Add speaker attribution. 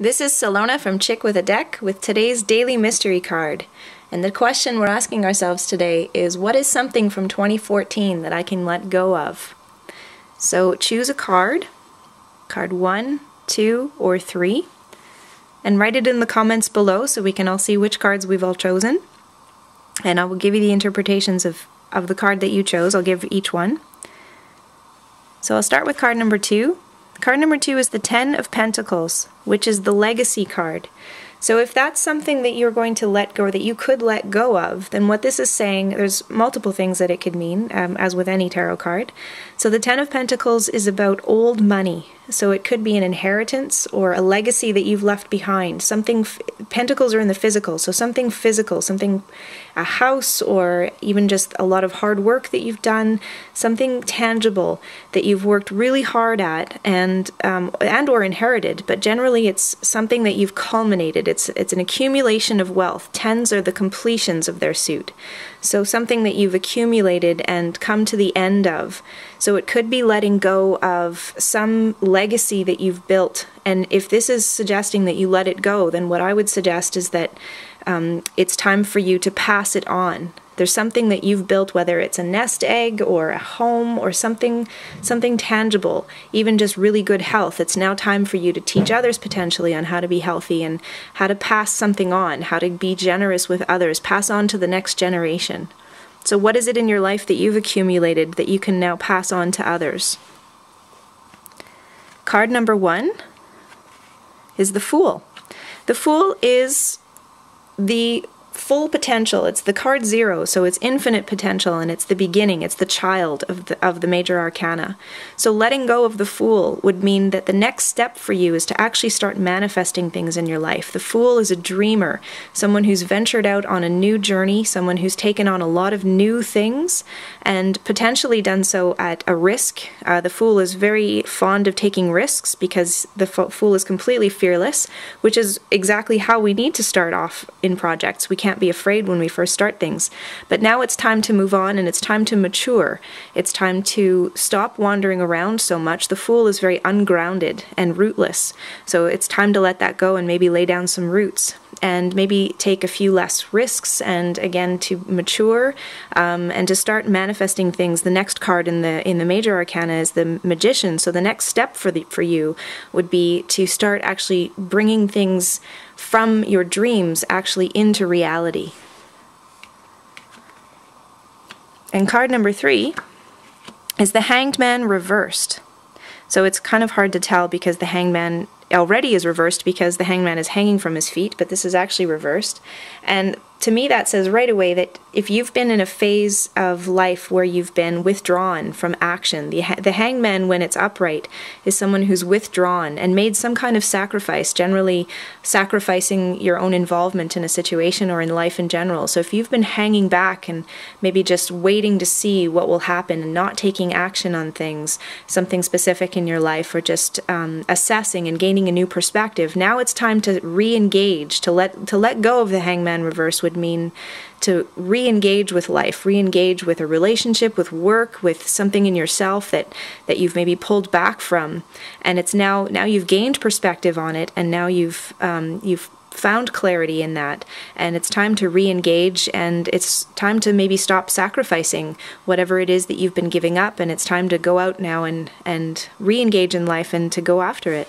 Speaker 1: This is Salona from Chick with a Deck with today's daily mystery card. And the question we're asking ourselves today is, what is something from 2014 that I can let go of? So choose a card 1, 2, or 3, and write it in the comments below so we can all see which cards we've all chosen. And I will give you the interpretations of the card that you chose. I'll give each one. So I'll start with card number 2. Card number 2 is the Ten of Pentacles, which is the legacy card. So if that's something that you're going to let go, or that you could let go of, then what this is saying, there's multiple things that it could mean, as with any tarot card. So the Ten of Pentacles is about old money. So it could be an inheritance or a legacy that you've left behind. Something, pentacles are in the physical, so something physical, something, a house, or even just a lot of hard work that you've done, something tangible that you've worked really hard at and or inherited, but generally it's something that you've culminated. It's an accumulation of wealth. Tens are the completions of their suit. So something that you've accumulated and come to the end of. So it could be letting go of some legacy that you've built. And if this is suggesting that you let it go, then what I would suggest is that it's time for you to pass it on. There's something that you've built, whether it's a nest egg or a home or something tangible, even just really good health. It's now time for you to teach others potentially on how to be healthy and how to pass something on, how to be generous with others, pass on to the next generation. So what is it in your life that you've accumulated that you can now pass on to others? Card number 1 is the Fool. The Fool is the full potential. It's the card 0, so it's infinite potential, and it's the beginning, it's the child of the major arcana. So letting go of the Fool would mean that the next step for you is to actually start manifesting things in your life. The Fool is a dreamer, someone who's ventured out on a new journey, someone who's taken on a lot of new things and potentially done so at a risk. The Fool is very fond of taking risks because the Fool is completely fearless, which is exactly how we need to start off in projects. We can't be afraid when we first start things. But now it's time to move on, and it's time to mature. It's time to stop wandering around so much. The Fool is very ungrounded and rootless. So it's time to let that go and maybe lay down some roots and maybe take a few less risks, and again to mature and to start manifesting things. The next card in the major arcana is the Magician. So the next step for you would be to start actually bringing things from your dreams actually into reality. And card number 3 is the Hanged Man reversed. So it's kind of hard to tell because the Hangman already is reversed because the Hangman is hanging from his feet, but this is actually reversed. And to me that says right away that if you've been in a phase of life where you've been withdrawn from action, the Hangman, when it's upright, is someone who's withdrawn and made some kind of sacrifice, generally sacrificing your own involvement in a situation or in life in general. So if you've been hanging back and maybe just waiting to see what will happen and not taking action on things, something specific in your life, or just assessing and gaining a new perspective, now it's time to re-engage. To let go of the Hangman reverse would mean to re-engage with life, re-engage with a relationship, with work, with something in yourself that you've maybe pulled back from, and it's now you've gained perspective on it, and now you've found clarity in that, and it's time to re-engage, and it's time to maybe stop sacrificing whatever it is that you've been giving up, and it's time to go out now and re-engage in life and to go after it.